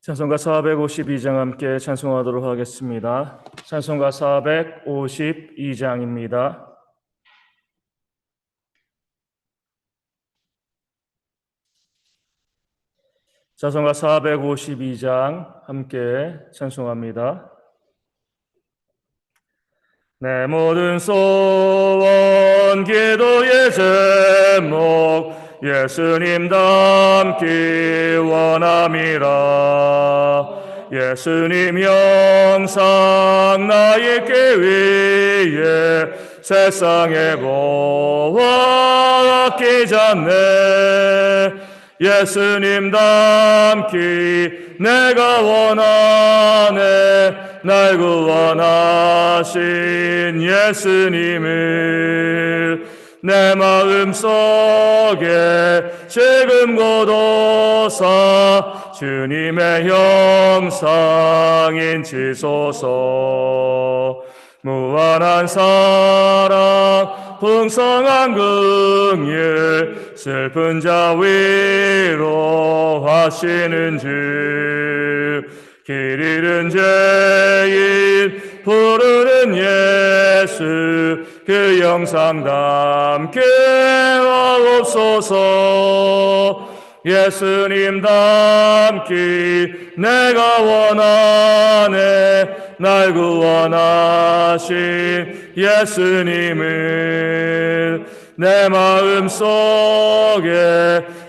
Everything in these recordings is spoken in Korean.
찬송가 452장 함께 찬송하도록 하겠습니다. 찬송가 452장입니다. 찬송가 452장 함께 찬송합니다. 내 모든 소원 기도의 제목 예수님 닮기 원함이라. 예수님 영상 나 있기 위해 세상에 보아 아끼지 않네. 예수님 닮기 내가 원하네. 날 구원하신 예수님을 내 마음속에 지금 고도사 주님의 형상인 지소서. 무한한 사랑 풍성한 긍휼 슬픈 자 위로하시는 주. 길 잃은 죄인 부르는 예수 그 영상 담게 하옵소서. 예수님 닮기 내가 원하네. 날 구원하신 예수님을 내 마음속에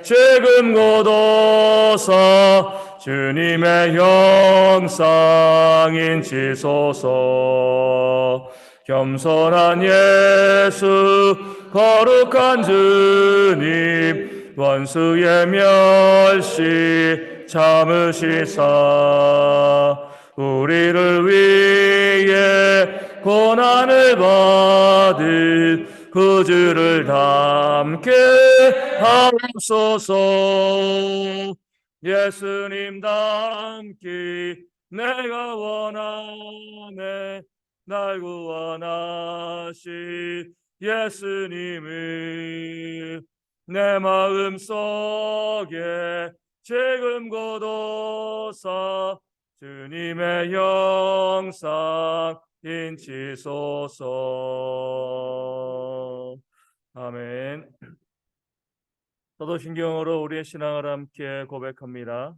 지금 고도사 주님의 형상인 지소서. 겸손한 예수 거룩한 주님 원수의 멸시 참으시사 우리를 위해 고난을 받은 구주를 닮게 하옵소서. 예수님 닮기 내가 원하네. 날 구원하신 예수님을 내 마음속에 지금 고도사 주님의 형상인 지소서. 아멘. 사도신경으로 우리의 신앙을 함께 고백합니다.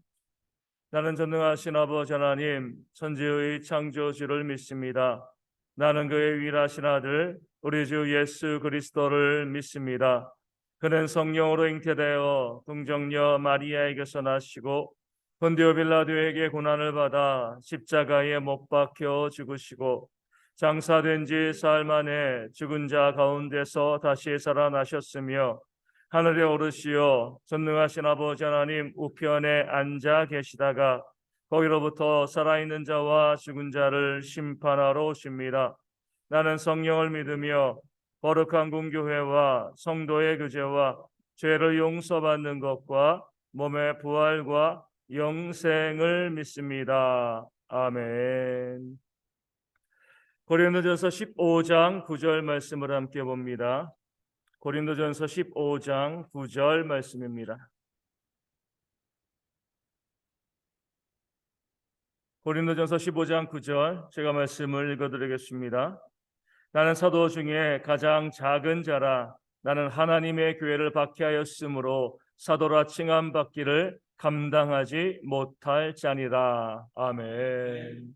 나는 전능하신 아버지 하나님 천지의 창조주를 믿습니다. 나는 그의 유일하신 아들 우리 주 예수 그리스도를 믿습니다. 그는 성령으로 잉태되어 동정녀 마리아에게서 나시고 본디오 빌라도에게 고난을 받아 십자가에 못 박혀 죽으시고 장사된 지 사흘 만에 죽은 자 가운데서 다시 살아나셨으며 하늘에 오르시어 전능하신 아버지 하나님 우편에 앉아 계시다가 거기로부터 살아있는 자와 죽은 자를 심판하러 오십니다. 나는 성령을 믿으며 거룩한 공교회와 성도의 교제와 죄를 용서받는 것과 몸의 부활과 영생을 믿습니다. 아멘. 고린도전서 15장 9절 말씀을 함께 봅니다. 고린도전서 15장 9절 말씀입니다. 고린도전서 15장 9절 제가 말씀을 읽어드리겠습니다. 나는 사도 중에 가장 작은 자라. 나는 하나님의 교회를 박해하였으므로 사도라 칭함받기를 감당하지 못할 자니라. 아멘.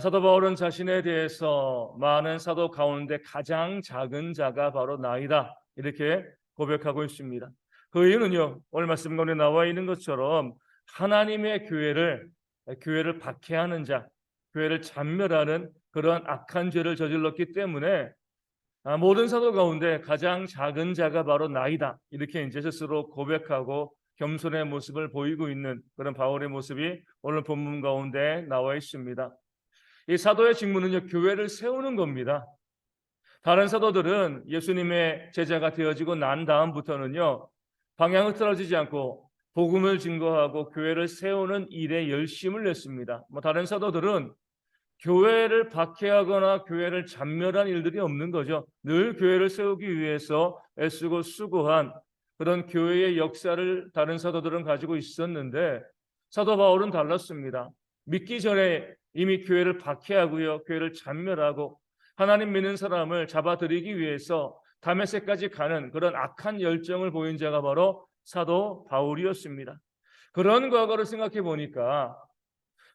사도 바울은 자신에 대해서 많은 사도 가운데 가장 작은 자가 바로 나이다 이렇게 고백하고 있습니다. 그 이유는요, 오늘 말씀 가운데 나와 있는 것처럼 하나님의 교회를 박해하는 자, 교회를 잔멸하는 그런 악한 죄를 저질렀기 때문에 모든 사도 가운데 가장 작은 자가 바로 나이다 이렇게 이제 스스로 고백하고 겸손의 모습을 보이고 있는 그런 바울의 모습이 오늘 본문 가운데 나와 있습니다. 이 사도의 직무는요, 교회를 세우는 겁니다. 다른 사도들은 예수님의 제자가 되어지고 난 다음부터는요, 방향을 틀어지지 않고 복음을 증거하고 교회를 세우는 일에 열심을 냈습니다. 다른 사도들은 교회를 박해하거나 교회를 잔멸한 일들이 없는 거죠. 늘 교회를 세우기 위해서 애쓰고 수고한 그런 교회의 역사를 다른 사도들은 가지고 있었는데 사도 바울은 달랐습니다. 믿기 전에 이미 교회를 박해하고요, 교회를 잔멸하고 하나님 믿는 사람을 잡아들이기 위해서 다메섹까지 가는 그런 악한 열정을 보인 자가 바로 사도 바울이었습니다. 그런 과거를 생각해 보니까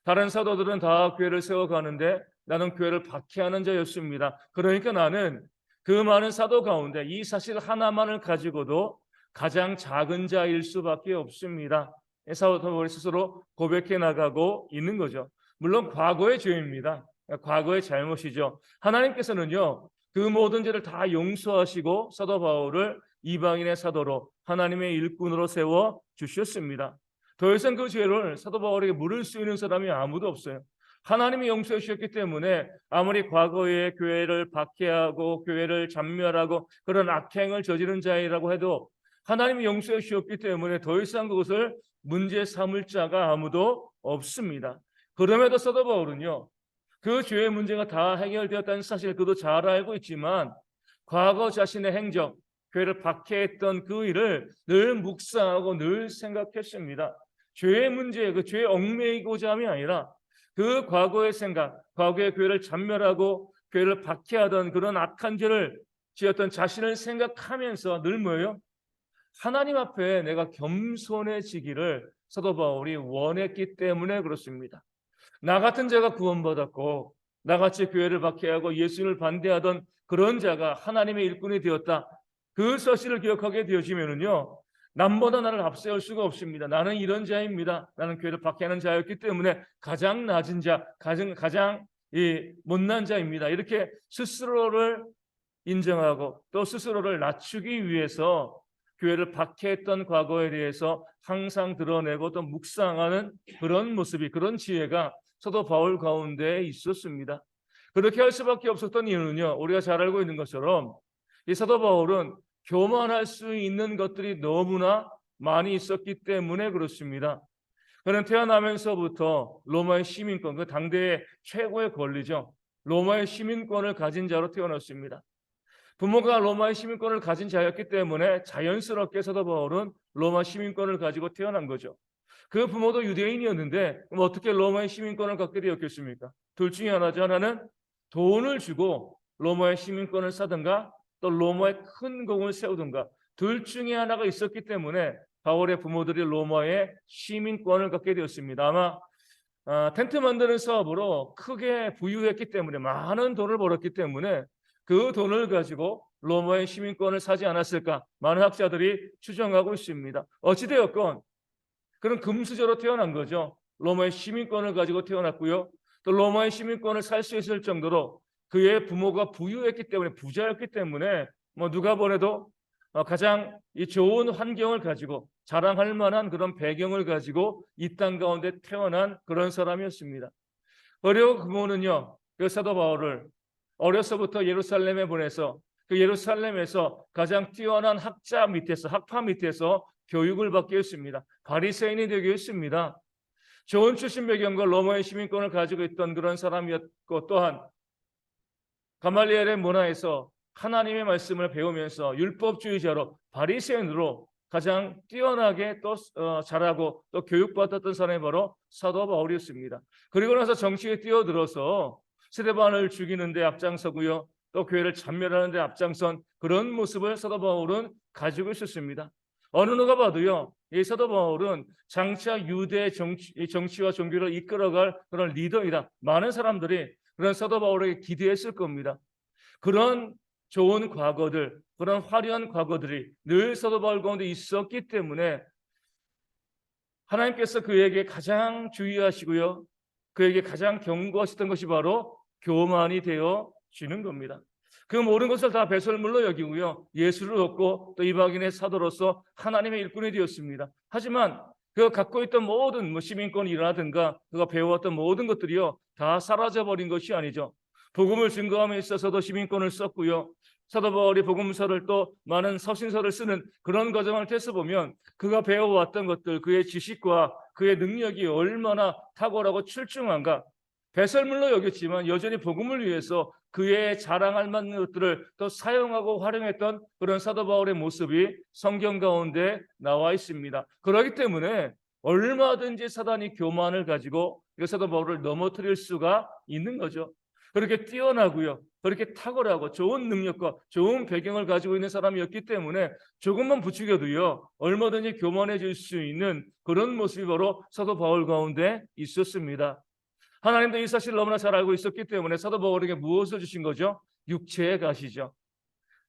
다른 사도들은 다 교회를 세워가는데 나는 교회를 박해하는 자였습니다. 그러니까 나는 그 많은 사도 가운데 이 사실 하나만을 가지고도 가장 작은 자일 수밖에 없습니다. 사도 바울이 스스로 고백해 나가고 있는 거죠. 물론 과거의 죄입니다. 과거의 잘못이죠. 하나님께서는요, 그 모든 죄를 다 용서하시고 사도 바울을 이방인의 사도로 하나님의 일꾼으로 세워 주셨습니다. 더 이상 그 죄를 사도 바울에게 물을 수 있는 사람이 아무도 없어요. 하나님이 용서해 주셨기 때문에 아무리 과거에 교회를 박해하고 교회를 잔멸하고 그런 악행을 저지른 자이라고 해도 하나님이 용서해 주셨기 때문에 더 이상 그것을 문제 삼을 자가 아무도 없습니다. 그럼에도 사도 바울은요, 그 죄의 문제가 다 해결되었다는 사실 그도 잘 알고 있지만 과거 자신의 행적, 교회를 박해했던 그 일을 늘 묵상하고 늘 생각했습니다. 죄의 문제, 그 죄에 얽매이고자 함이 아니라 그 과거의 생각, 과거의 교회를 잔멸하고 교회를 박해하던 그런 악한 죄를 지었던 자신을 생각하면서 늘 뭐예요? 하나님 앞에 내가 겸손해지기를 사도 바울이 원했기 때문에 그렇습니다. 나 같은 자가 구원받았고 나같이 교회를 박해하고 예수를 반대하던 그런 자가 하나님의 일꾼이 되었다. 그 사실을 기억하게 되어지면은요, 남보다 나를 앞세울 수가 없습니다. 나는 이런 자입니다. 나는 교회를 박해하는 자였기 때문에 가장 낮은 자, 가장 못난 자입니다. 이렇게 스스로를 인정하고 또 스스로를 낮추기 위해서 교회를 박해했던 과거에 대해서 항상 드러내고 또 묵상하는 그런 모습이, 그런 지혜가 사도 바울 가운데 있었습니다. 그렇게 할 수밖에 없었던 이유는요, 우리가 잘 알고 있는 것처럼 이 사도 바울은 교만할 수 있는 것들이 너무나 많이 있었기 때문에 그렇습니다. 그는 태어나면서부터 로마의 시민권, 그 당대의 최고의 권리죠. 로마의 시민권을 가진 자로 태어났습니다. 부모가 로마의 시민권을 가진 자였기 때문에 자연스럽게 사도 바울은 로마 시민권을 가지고 태어난 거죠. 그 부모도 유대인이었는데 그럼 어떻게 로마의 시민권을 갖게 되었겠습니까? 둘 중에 하나죠. 하나는 돈을 주고 로마의 시민권을 사든가 또 로마에 큰 공을 세우든가, 둘 중에 하나가 있었기 때문에 바울의 부모들이 로마의 시민권을 갖게 되었습니다. 아마 텐트 만드는 사업으로 크게 부유했기 때문에, 많은 돈을 벌었기 때문에 그 돈을 가지고 로마의 시민권을 사지 않았을까, 많은 학자들이 추정하고 있습니다. 어찌되었건 그런 금수저로 태어난 거죠. 로마의 시민권을 가지고 태어났고요, 또 로마의 시민권을 살 수 있을 정도로 그의 부모가 부유했기 때문에, 부자였기 때문에 뭐 누가 보내도 가장 이 좋은 환경을 가지고 자랑할 만한 그런 배경을 가지고 이 땅 가운데 태어난 그런 사람이었습니다. 그리고 부모는요, 그 사도 바울을 어려서부터 예루살렘에 보내서 그 예루살렘에서 가장 뛰어난 학자 밑에서, 학파 밑에서 교육을 받게 했습니다. 바리새인이 되게 했습니다. 좋은 출신 배경과 로마의 시민권을 가지고 있던 그런 사람이었고, 또한 가말리엘의 문화에서 하나님의 말씀을 배우면서 율법주의자로, 바리새인으로 가장 뛰어나게 또 잘하고 또 교육받았던 사람이 바로 사도 바울이었습니다. 그리고 나서 정치에 뛰어들어서 스데반을 죽이는 데 앞장서고요, 또 교회를 잔멸하는 데 앞장선 그런 모습을 사도 바울은 가지고 있었습니다. 어느 누가 봐도요, 이 사도 바울은 장차 유대 정치와 종교를 이끌어갈 그런 리더이다. 많은 사람들이 그런 사도 바울에게 기대했을 겁니다. 그런 좋은 과거들, 그런 화려한 과거들이 늘 사도 바울 가운데 있었기 때문에 하나님께서 그에게 가장 주의하시고요, 그에게 가장 경고하셨던 것이 바로 교만이 되어지는 겁니다. 그 모든 것을 다 배설물로 여기고요, 예수를 얻고 또 이방인의 사도로서 하나님의 일꾼이 되었습니다. 하지만 그가 갖고 있던 모든 시민권이라든가 그가 배워왔던 모든 것들이요, 다 사라져버린 것이 아니죠. 복음을 증거함에 있어서도 시민권을 썼고요, 사도 바울이 복음서를 또 많은 서신서를 쓰는 그런 과정을 통해서 보면 그가 배워왔던 것들, 그의 지식과 그의 능력이 얼마나 탁월하고 출중한가, 배설물로 여겼지만 여전히 복음을 위해서 그의 자랑할 만한 것들을 또 사용하고 활용했던 그런 사도 바울의 모습이 성경 가운데 나와 있습니다. 그렇기 때문에 얼마든지 사단이 교만을 가지고 사도 바울을 넘어뜨릴 수가 있는 거죠. 그렇게 뛰어나고요, 그렇게 탁월하고 좋은 능력과 좋은 배경을 가지고 있는 사람이었기 때문에 조금만 부추겨도요 얼마든지 교만해질 수 있는 그런 모습이 바로 사도 바울 가운데 있었습니다. 하나님도 이 사실을 너무나 잘 알고 있었기 때문에 사도 바울에게 무엇을 주신 거죠? 육체의 가시죠.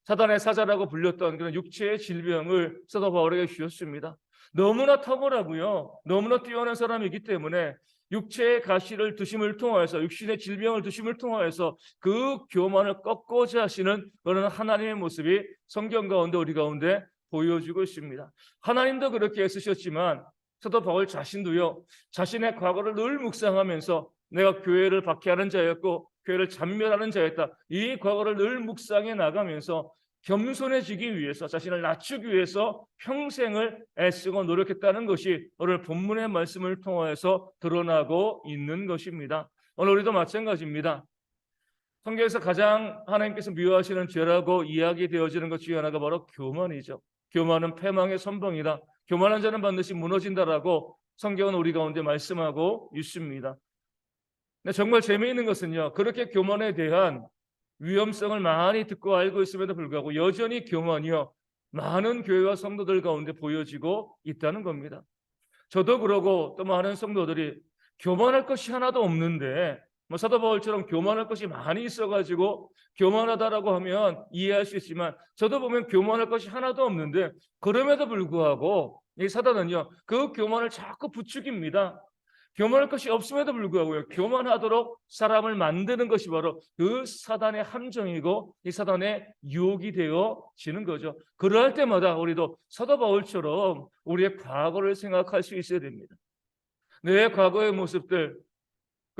사단의 사자라고 불렸던 그런 육체의 질병을 사도 바울에게 주셨습니다. 너무나 탁월하고요, 너무나 뛰어난 사람이기 때문에 육체의 가시를 드심을 통하여서, 육신의 질병을 드심을 통하여서 그 교만을 꺾고자 하시는 그런 하나님의 모습이 성경 가운데 우리 가운데 보여주고 있습니다. 하나님도 그렇게 애쓰셨지만 사도 바울 자신도요, 자신의 과거를 늘 묵상하면서 내가 교회를 박해하는 자였고 교회를 잔멸하는 자였다, 이 과거를 늘 묵상해 나가면서 겸손해지기 위해서, 자신을 낮추기 위해서 평생을 애쓰고 노력했다는 것이 오늘 본문의 말씀을 통하여서 드러나고 있는 것입니다. 오늘 우리도 마찬가지입니다. 성경에서 가장 하나님께서 미워하시는 죄라고 이야기되어지는 것 중에 하나가 바로 교만이죠. 교만은 패망의 선봉이다, 교만한 자는 반드시 무너진다라고 성경은 우리 가운데 말씀하고 있습니다. 정말 재미있는 것은요, 그렇게 교만에 대한 위험성을 많이 듣고 알고 있음에도 불구하고 여전히 교만이요 많은 교회와 성도들 가운데 보여지고 있다는 겁니다. 저도 그러고 또 많은 성도들이 교만할 것이 하나도 없는데, 사도 바울처럼 교만할 것이 많이 있어가지고 교만하다라고 하면 이해할 수 있지만, 저도 보면 교만할 것이 하나도 없는데 그럼에도 불구하고 이 사단은요 그 교만을 자꾸 부추깁니다. 교만할 것이 없음에도 불구하고요 교만하도록 사람을 만드는 것이 바로 그 사단의 함정이고 이 사단의 유혹이 되어지는 거죠. 그러할 때마다 우리도 사도 바울처럼 우리의 과거를 생각할 수 있어야 됩니다. 내 과거의 모습들,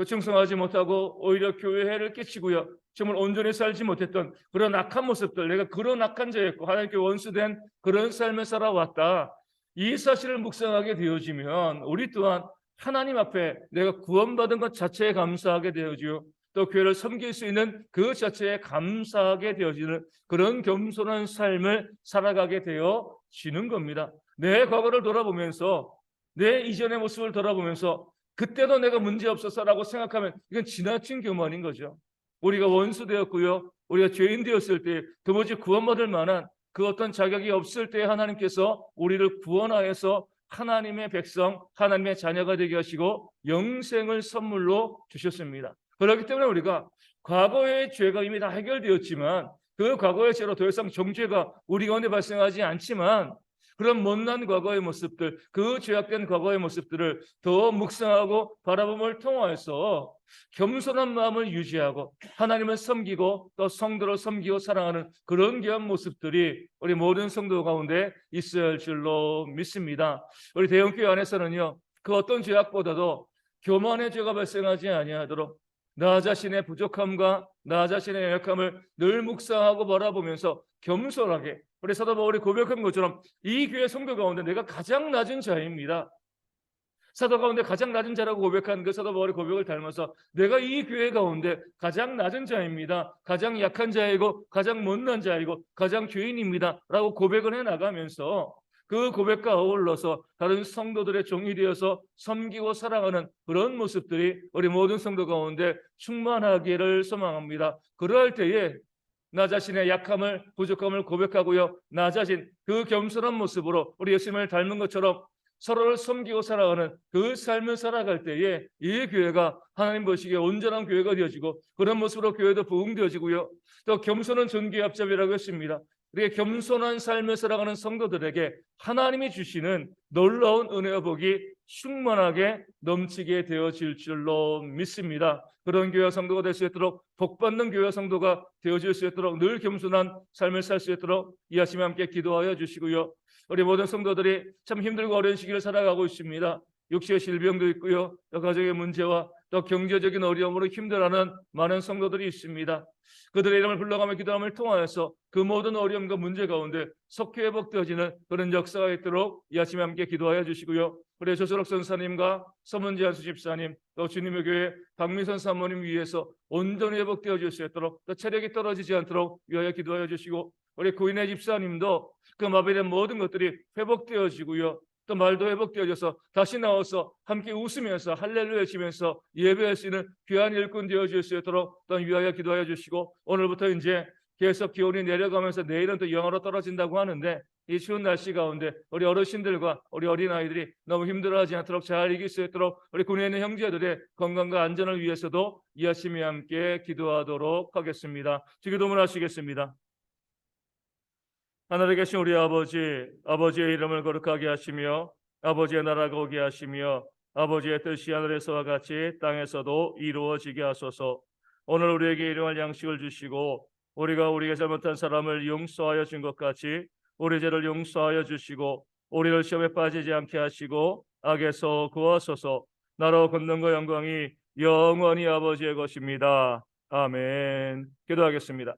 충성하지 못하고 오히려 교회에 해를 끼치고요 정말 온전히 살지 못했던 그런 악한 모습들, 내가 그런 악한 자였고 하나님께 원수된 그런 삶을 살아왔다, 이 사실을 묵상하게 되어지면 우리 또한 하나님 앞에 내가 구원받은 것 자체에 감사하게 되어지요, 또 교회를 섬길 수 있는 그 자체에 감사하게 되어지는 그런 겸손한 삶을 살아가게 되어지는 겁니다. 내 과거를 돌아보면서, 내 이전의 모습을 돌아보면서 그때도 내가 문제없었어라고 생각하면 이건 지나친 교만인 거죠. 우리가 원수 되었고요, 우리가 죄인 되었을 때 도무지 구원받을 만한 그 어떤 자격이 없을 때 하나님께서 우리를 구원하여서 하나님의 백성, 하나님의 자녀가 되게 하시고 영생을 선물로 주셨습니다. 그렇기 때문에 우리가 과거의 죄가 이미 다 해결되었지만 그 과거의 죄로 더 이상 정죄가 우리 가운데 발생하지 않지만, 그런 못난 과거의 모습들, 그 죄악된 과거의 모습들을 더 묵상하고 바라봄을 통하여서 겸손한 마음을 유지하고 하나님을 섬기고 또 성도를 섬기고 사랑하는 그런 귀한 모습들이 우리 모든 성도 가운데 있어야 할 줄로 믿습니다. 우리 대형교회 안에서는요 그 어떤 죄악보다도 교만의 죄가 발생하지 아니하도록 나 자신의 부족함과 나 자신의 연약함을 늘 묵상하고 바라보면서 겸손하게, 우리 사도 바울이 고백한 것처럼 이 교회 성도 가운데 내가 가장 낮은 자입니다. 사도 가운데 가장 낮은 자라고 고백한 그 사도 바울의 고백을 닮아서 내가 이 교회 가운데 가장 낮은 자입니다, 가장 약한 자이고 가장 못난 자이고 가장 죄인입니다 라고 고백을 해나가면서 그 고백과 어울러서 다른 성도들의 종이 되어서 섬기고 사랑하는 그런 모습들이 우리 모든 성도 가운데 충만하기를 소망합니다. 그러할 때에 나 자신의 약함을, 부족함을 고백하고요, 나 자신 그 겸손한 모습으로 우리 예수님을 닮은 것처럼 서로를 섬기고 살아가는 그 삶을 살아갈 때에 이 교회가 하나님 보시기에 온전한 교회가 되어지고 그런 모습으로 교회도 부흥되어지고요, 또 겸손한 존귀의 앞잡이라고 했습니다. 우리의 겸손한 삶을 살아가는 성도들에게 하나님이 주시는 놀라운 은혜와 복이 충만하게 넘치게 되어질 줄로 믿습니다. 그런 교회와 성도가 될 수 있도록, 복받는 교회와 성도가 되어질 수 있도록 늘 겸손한 삶을 살 수 있도록 이 아침에 함께 기도하여 주시고요, 우리 모든 성도들이 참 힘들고 어려운 시기를 살아가고 있습니다. 육체의 질병도 있고요, 또 가정의 문제와 또 경제적인 어려움으로 힘들어하는 많은 성도들이 있습니다. 그들의 이름을 불러가며 기도함을 통하여서 그 모든 어려움과 문제 가운데 속히 회복되어지는 그런 역사가 있도록 이 아침에 함께 기도하여 주시고요, 우리 조수록 선사님과 서문지 한수 집사님, 또 주님의 교회 박미선 사모님 위해서 온전히 회복되어질 수 있도록, 또 체력이 떨어지지 않도록 위하여 기도하여 주시고, 우리 구인의 집사님도 그 마비된 모든 것들이 회복되어지고요, 또 말도 회복되어져서 다시 나와서 함께 웃으면서 할렐루야 치면서 예배할 수 있는 귀한 일꾼 되어줄 수 있도록 또한 위하여 기도하여 주시고, 오늘부터 이제 계속 기온이 내려가면서 내일은 또 영하로 떨어진다고 하는데, 이 추운 날씨 가운데 우리 어르신들과 우리 어린아이들이 너무 힘들어하지 않도록 잘 이길 수 있도록 우리 군에 있는 형제들의 건강과 안전을 위해서도 이 아침에 함께 기도하도록 하겠습니다. 기도문 하시겠습니다. 하늘에 계신 우리 아버지, 아버지의 이름을 거룩하게 하시며 아버지의 나라가 오게 하시며 아버지의 뜻이 하늘에서와 같이 땅에서도 이루어지게 하소서. 오늘 우리에게 일용할 양식을 주시고 우리가 우리에게 잘못한 사람을 용서하여 준 것 같이 우리 죄를 용서하여 주시고 우리를 시험에 빠지지 않게 하시고 악에서 구하소서. 나로 권능과 영광이 영원히 아버지의 것입니다. 아멘. 기도하겠습니다.